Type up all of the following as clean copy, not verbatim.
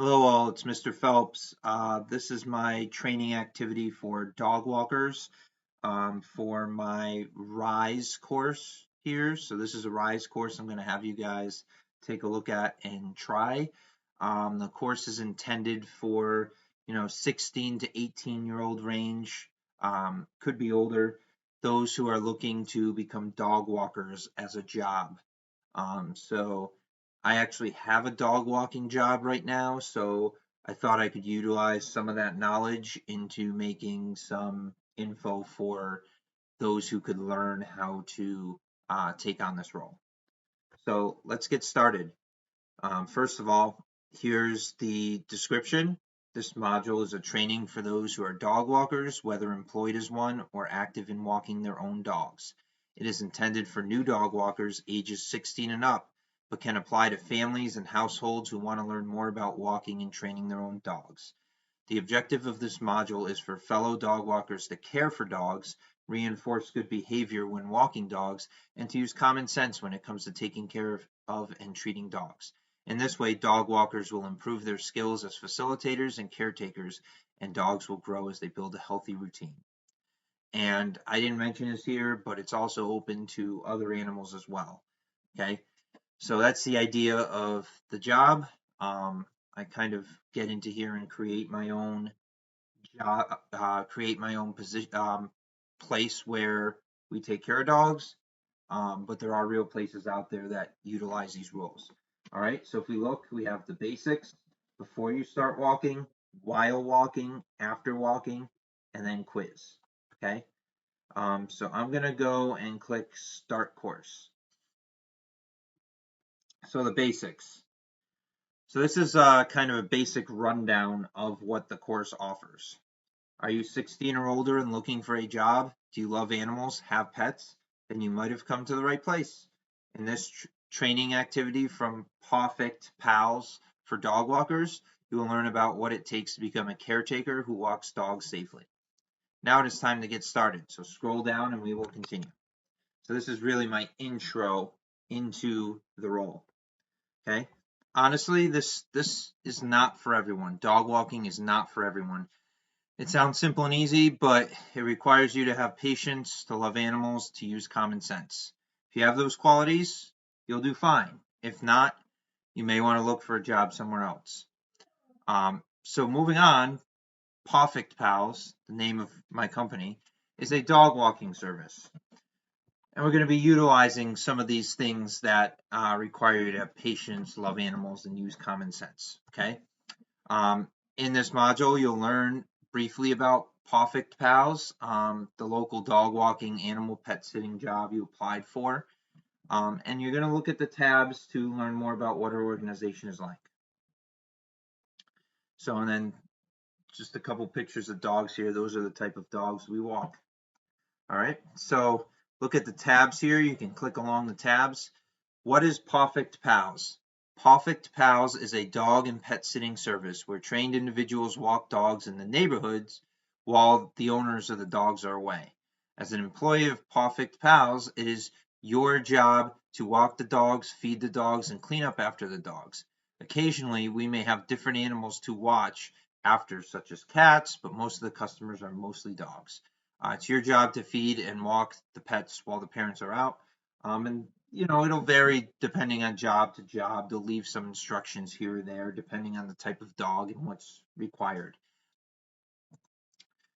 Hello all, it's Mr. Phelps. This is my training activity for dog walkers for my RISE course here. So this is a RISE course I'm going to have you guys take a look at and try. The course is intended for, 16 to 18-year-old range, could be older, those who are looking to become dog walkers as a job. So I actually have a dog walking job right now, so I thought I could utilize some of that knowledge into making some info for those who could learn how to take on this role. So let's get started. First of all, here's the description. This module is a training for those who are dog walkers, whether employed as one or active in walking their own dogs. It is intended for new dog walkers ages 16 and up, but can apply to families and households who want to learn more about walking and training their own dogs. The objective of this module is for fellow dog walkers to care for dogs, reinforce good behavior when walking dogs, and to use common sense when it comes to taking care of and treating dogs. In this way, dog walkers will improve their skills as facilitators and caretakers, and dogs will grow as they build a healthy routine. And I didn't mention this here, but it's also open to other animals as well. Okay, so that's the idea of the job. I kind of get into here and create my own job, create my own position, place where we take care of dogs. But there are real places out there that utilize these rules. All right, so if we look, we have the basics before you start walking, while walking, after walking, and then quiz. Okay, so I'm gonna go and click start course. So the basics. So this is kind of a basic rundown of what the course offers. Are you 16 or older and looking for a job? Do you love animals, have pets? Then you might have come to the right place. In this training activity from Pawfect Pals for dog walkers, you will learn about what it takes to become a caretaker who walks dogs safely. Now it is time to get started, so scroll down and we will continue. So this is really my intro into the role. Okay? Honestly, this is not for everyone. Dog walking is not for everyone. It sounds simple and easy, but it requires you to have patience, to love animals, to use common sense. If you have those qualities, you'll do fine. If not, you may want to look for a job somewhere else. So moving on, Pawfect Pals, the name of my company, is a dog walking service. And we're going to be utilizing some of these things that require you to have patience, love animals, and use common sense. Okay. In this module, you'll learn briefly about Pawfect Pals, the local dog walking animal pet sitting job you applied for. And you're going to look at the tabs to learn more about what our organization is like. So, and then just a couple pictures of dogs here. Those are the type of dogs we walk. All right. So look at the tabs here. You can click along the tabs. What is Pawfect Pals? Pawfect Pals is a dog and pet sitting service where trained individuals walk dogs in the neighborhoods while the owners of the dogs are away. As an employee of Pawfect Pals, it is your job to walk the dogs, feed the dogs, and clean up after the dogs. Occasionally, we may have different animals to watch after, such as cats, but most of the customers are mostly dogs. It's your job to feed and walk the pets while the parents are out. And it'll vary depending on job to job. They'll leave some instructions here or there depending on the type of dog and what's required.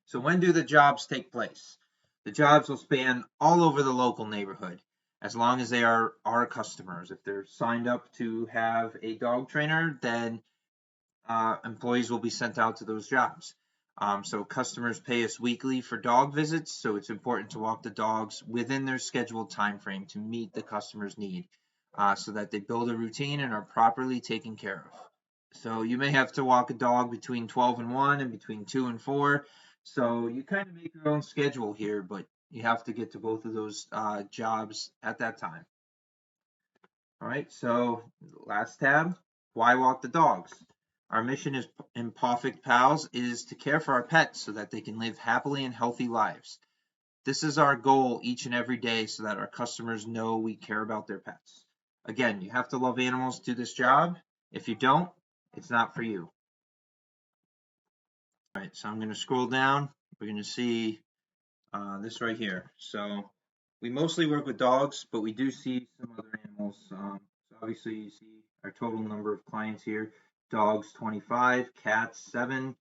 So when do the jobs take place? The jobs will span all over the local neighborhood as long as they are our customers. If they're signed up to have a dog trainer, then employees will be sent out to those jobs. So customers pay us weekly for dog visits, so it's important to walk the dogs within their scheduled time frame to meet the customer's need, so that they build a routine and are properly taken care of. So you may have to walk a dog between 12 and 1 and between 2 and 4. So you kind of make your own schedule here, but you have to get to both of those jobs at that time. All right, so last tab, why walk the dogs? Our mission is in Pawfect Pals is to care for our pets so that they can live happily and healthy lives. This is our goal each and every day so that our customers know we care about their pets. Again, you have to love animals to do this job. If you don't, it's not for you. All right, so I'm going to scroll down. We're going to see this right here. So we mostly work with dogs, but we do see some other animals. So obviously you see our total number of clients here. Dogs 25, cats 7,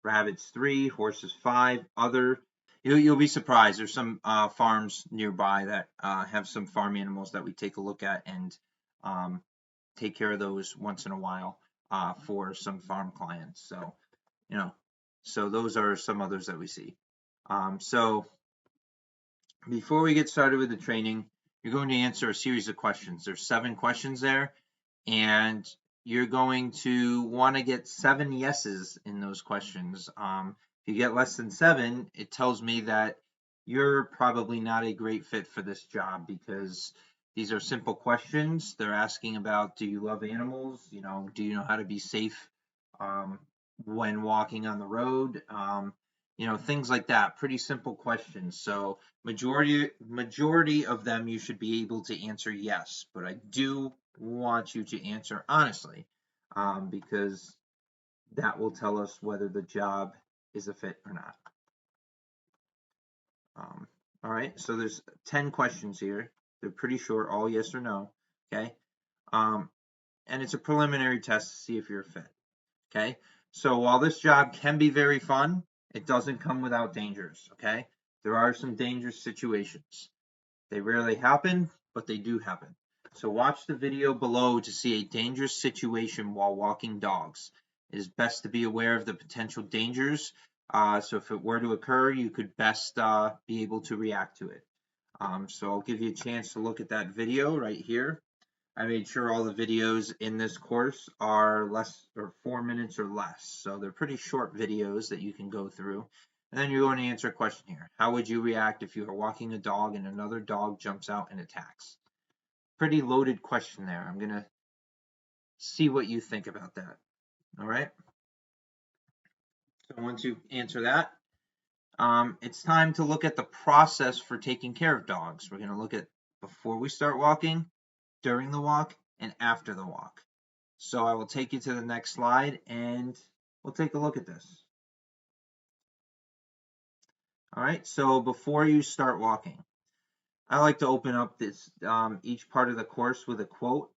rabbits 3, horses 5, other. You'll be surprised. There's some farms nearby that have some farm animals that we take a look at and take care of those once in a while for some farm clients. So, so those are some others that we see. So before we get started with the training, you're going to answer a series of questions. There's 7 questions there, and you're going to want to get 7 yeses in those questions. If you get less than 7, it tells me that you're probably not a great fit for this job, because these are simple questions. They're asking about, do you love animals? Do you know how to be safe when walking on the road? Things like that. Pretty simple questions. So majority of them you should be able to answer yes, but I do want you to answer honestly, because that will tell us whether the job is a fit or not. All right, so there's 10 questions here. They're pretty short, all yes or no. Okay, and it's a preliminary test to see if you're a fit. Okay, so while this job can be very fun, it doesn't come without dangers. Okay, there are some dangerous situations. They rarely happen, but they do happen. So watch the video below to see a dangerous situation while walking dogs. It is best to be aware of the potential dangers. So if it were to occur, you could best be able to react to it. So I'll give you a chance to look at that video right here. I made sure all the videos in this course are less or 4 minutes or less. So they're pretty short videos that you can go through. And then you're going to answer a question here. How would you react if you are walking a dog and another dog jumps out and attacks? Pretty loaded question there. I'm going to see what you think about that. All right. So once you answer that, it's time to look at the process for taking care of dogs. We're going to look at before we start walking, during the walk, and after the walk. So I will take you to the next slide and we'll take a look at this. All right, so before you start walking, I like to open up this each part of the course with a quote.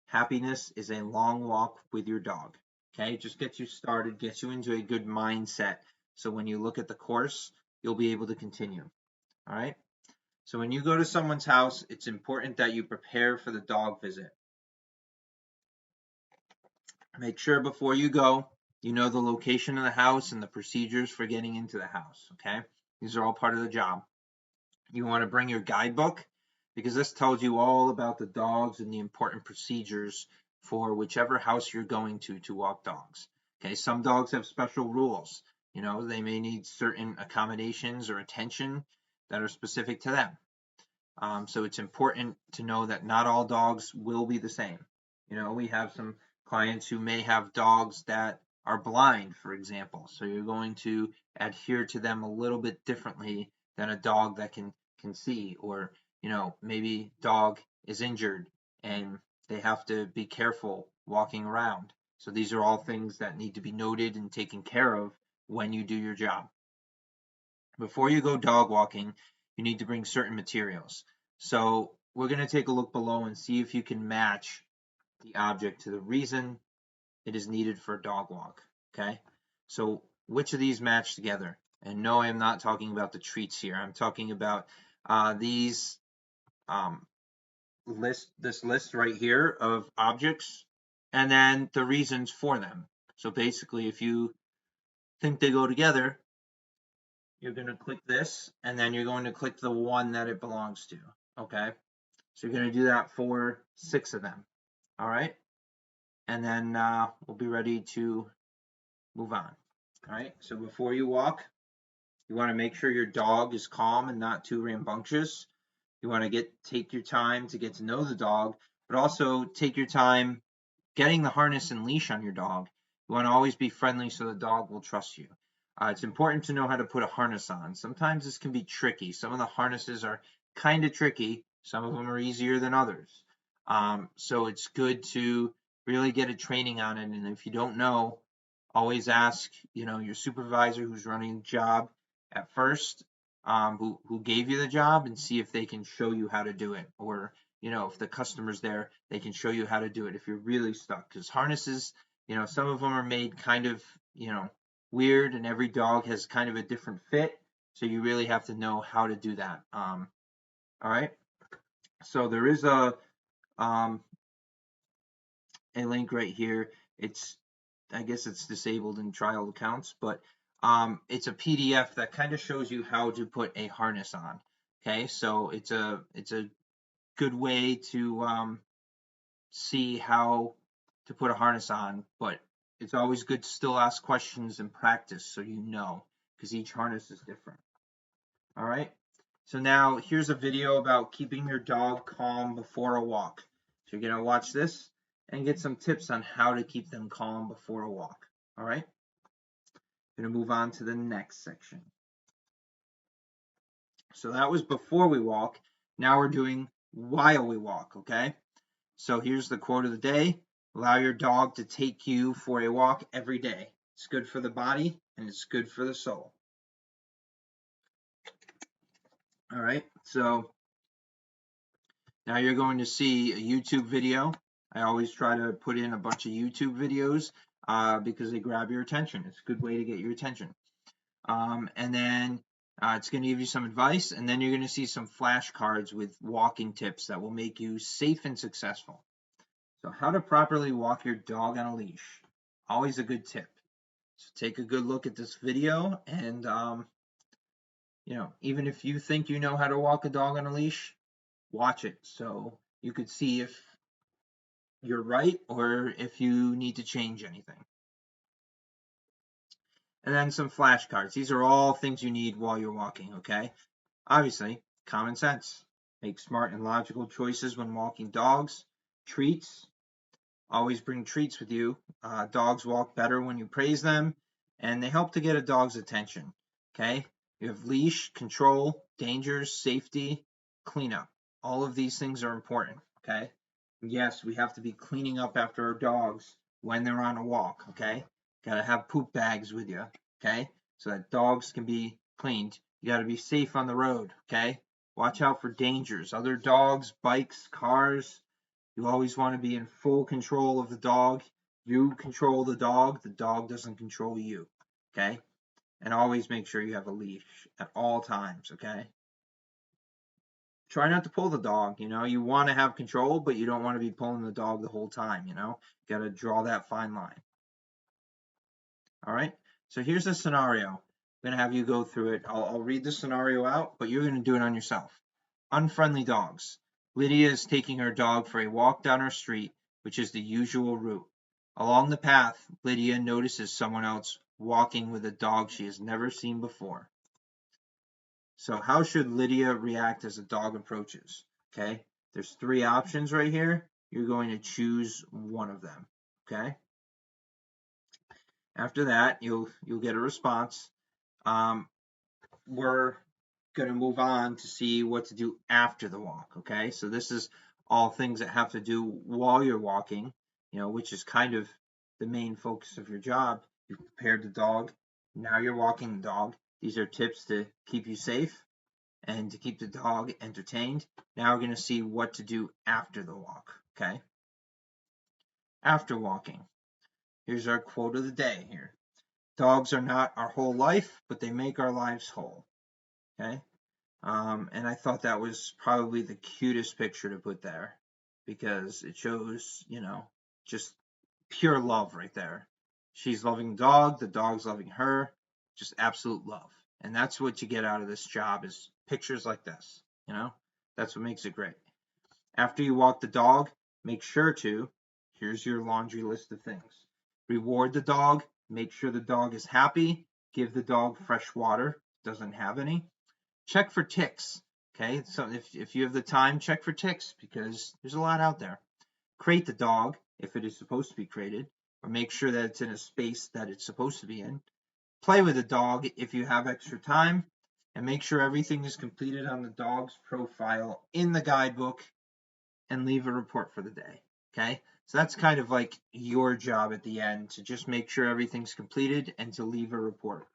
Happiness is a long walk with your dog. Okay, just gets you started, gets you into a good mindset. So when you look at the course, you'll be able to continue. All right, so when you go to someone's house, it's important that you prepare for the dog visit. Make sure before you go, you know the location of the house and the procedures for getting into the house, okay? These are all part of the job. You want to bring your guidebook, because this tells you all about the dogs and the important procedures for whichever house you're going to walk dogs. Okay, some dogs have special rules. They may need certain accommodations or attention that are specific to them. So it's important to know that not all dogs will be the same. We have some clients who may have dogs that are blind, for example. So you're going to adhere to them a little bit differently than a dog that can see, or maybe dog is injured and they have to be careful walking around. So these are all things that need to be noted and taken care of when you do your job. Before you go dog walking, you need to bring certain materials. So we're going to take a look below and see if you can match the object to the reason it is needed for a dog walk. Okay, so which of these match together? And no, I'm not talking about the treats here. I'm talking about these this list right here of objects, and then the reasons for them. So basically, if you think they go together, you're going to click this, and then you're going to click the one that it belongs to. Okay, so you're going to do that for 6 of them. All right, and then we'll be ready to move on. All right, so before you walk, you want to make sure your dog is calm and not too rambunctious. You want to take your time to get to know the dog, but also take your time getting the harness and leash on your dog. You want to always be friendly so the dog will trust you. It's important to know how to put a harness on. Sometimes this can be tricky. Some of the harnesses are kind of tricky. Some of them are easier than others. So it's good to really get a training on it. And if you don't know, always ask, your supervisor who's running the job at first, who gave you the job, and see if they can show you how to do it. Or, if the customer's there, they can show you how to do it if you're really stuck. Because harnesses, some of them are made kind of, weird, and every dog has kind of a different fit. So you really have to know how to do that. All right. So there is um, a link right here. I guess it's disabled in trial accounts, but it's a PDF that kind of shows you how to put a harness on. Okay, so it's a good way to see how to put a harness on, but it's always good to still ask questions and practice so you know, because each harness is different. All right. So now here's a video about keeping your dog calm before a walk. So you're going to watch this and get some tips on how to keep them calm before a walk. All right. I'm going to move on to the next section. So that was before we walk. Now we're doing while we walk. Okay. So here's the quote of the day. Allow your dog to take you for a walk every day. It's good for the body and it's good for the soul. All right. So now you're going to see a YouTube video. I always try to put in a bunch of YouTube videos because they grab your attention. It's a good way to get your attention. And then it's going to give you some advice, and then you're going to see some flashcards with walking tips that will make you safe and successful. So how to properly walk your dog on a leash. Always a good tip. So take a good look at this video, and even if you think you know how to walk a dog on a leash, watch it so you could see if you're right or if you need to change anything. And then some flashcards. These are all things you need while you're walking, okay? Obviously, common sense. Make smart and logical choices when walking dogs. Treats. Always bring treats with you. Dogs walk better when you praise them, and they help to get a dog's attention, okay? You have leash, control, dangers, safety, cleanup. All of these things are important, okay? Yes, we have to be cleaning up after our dogs when they're on a walk, okay? Got to have poop bags with you, okay? So that dogs can be cleaned. You got to be safe on the road, okay? Watch out for dangers, other dogs, bikes, cars. You always want to be in full control of the dog. You control the dog doesn't control you, okay? And always make sure you have a leash at all times, okay? Try not to pull the dog, you want to have control, but you don't want to be pulling the dog the whole time, got to draw that fine line. All right, so here's a scenario. I'm going to have you go through it. I'll read the scenario out, but you're going to do it on yourself. Unfriendly dogs. Lydia is taking her dog for a walk down her street, which is the usual route. Along the path, Lydia notices someone else walking with a dog she has never seen before. So how should Lydia react as a dog approaches? Okay, there's 3 options right here. You're going to choose one of them. Okay. After that, you'll get a response. We're going to move on to see what to do after the walk. Okay, so this is all things that have to do while you're walking, which is kind of the main focus of your job. You prepared the dog. Now you're walking the dog. These are tips to keep you safe and to keep the dog entertained. Now we're going to see what to do after the walk, okay? After walking. Here's our quote of the day here. Dogs are not our whole life, but they make our lives whole, okay? And I thought that was probably the cutest picture to put there because it shows, just pure love right there. She's loving the dog's loving her, just absolute love. And that's what you get out of this job is pictures like this, That's what makes it great. After you walk the dog, make sure to, here's your laundry list of things. Reward the dog, make sure the dog is happy, give the dog fresh water, doesn't have any. Check for ticks, okay? So if you have the time, check for ticks because there's a lot out there. Crate the dog if it is supposed to be crated, or make sure that it's in a space that it's supposed to be in. Play with the dog if you have extra time, and make sure everything is completed on the dog's profile in the guidebook, and leave a report for the day, okay? So that's kind of like your job at the end, to just make sure everything's completed and to leave a report.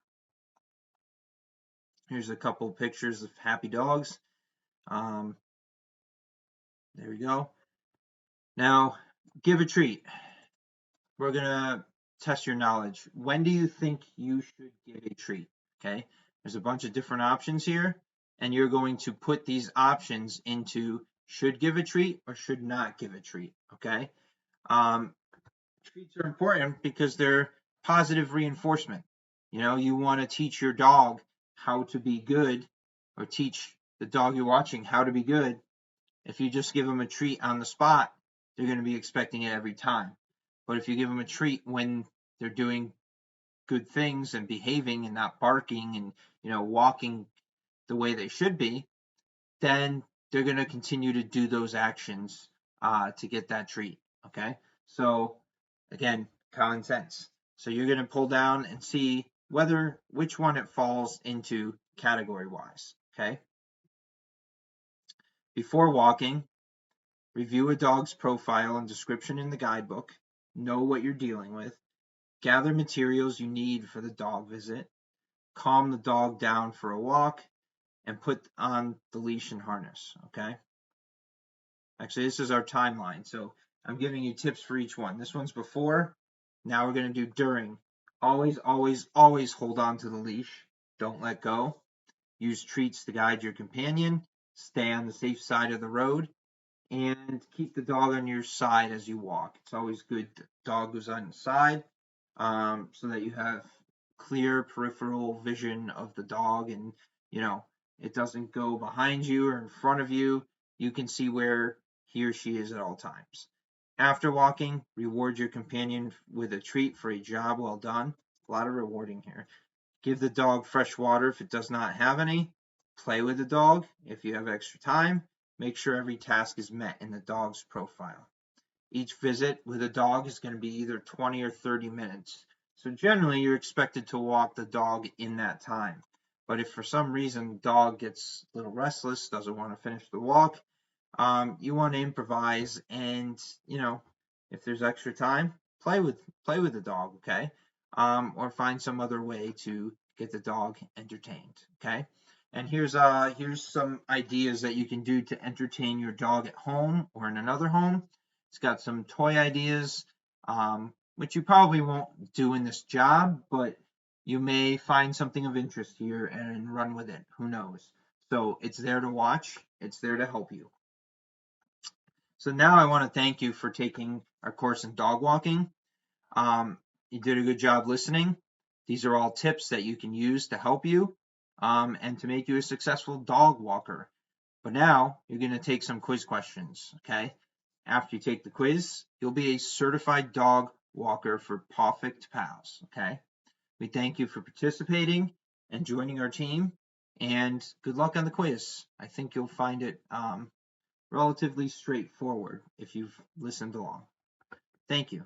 Here's a couple pictures of happy dogs. There we go. Now, give a treat. We're going to test your knowledge. When do you think you should give a treat? Okay. There's a bunch of different options here, and you're going to put these options into should give a treat or should not give a treat. Okay. Treats are important because they're positive reinforcement. You want to teach your dog how to be good, or teach the dog you're watching how to be good. If you just give them a treat on the spot, they're going to be expecting it every time. But if you give them a treat when they're doing good things and behaving and not barking and walking the way they should be, then they're going to continue to do those actions to get that treat. Okay, so again, common sense. So you're going to pull down and see which one it falls into category wise. Okay, before walking, review a dog's profile and description in the guidebook. Know what you're dealing with. Gather materials you need for the dog visit. Calm the dog down for a walk, and put on the leash and harness. Okay. Actually, this is our timeline. So I'm giving you tips for each one. This one's before. Now we're going to do during. Always, always, always hold on to the leash. Don't let go. Use treats to guide your companion. Stay on the safe side of the road. And keep the dog on your side as you walk. It's always good the dog goes on the side, so that you have clear peripheral vision of the dog, and it doesn't go behind you or in front of you. You can see where he or she is at all times. After walking, reward your companion with a treat for a job well done. A lot of rewarding here. Give the dog fresh water if it does not have any. Play with the dog if you have extra time. Make sure every task is met in the dog's profile. Each visit with a dog is going to be either 20 or 30 minutes. So generally, you're expected to walk the dog in that time. But if for some reason the dog gets a little restless, doesn't want to finish the walk, you want to improvise, and if there's extra time, play with the dog, okay? Or find some other way to get the dog entertained, okay? And here's some ideas that you can do to entertain your dog at home or in another home. It's got some toy ideas, which you probably won't do in this job, but you may find something of interest here and run with it. Who knows? So it's there to watch. It's there to help you. So now I want to thank you for taking our course in dog walking. You did a good job listening. These are all tips that you can use to help you and to make you a successful dog walker. But now you're going to take some quiz questions, okay? After you take the quiz, you'll be a certified dog walker for Pawfect Pals, okay? We thank you for participating and joining our team, and good luck on the quiz. I think you'll find it relatively straightforward if you've listened along. Thank you.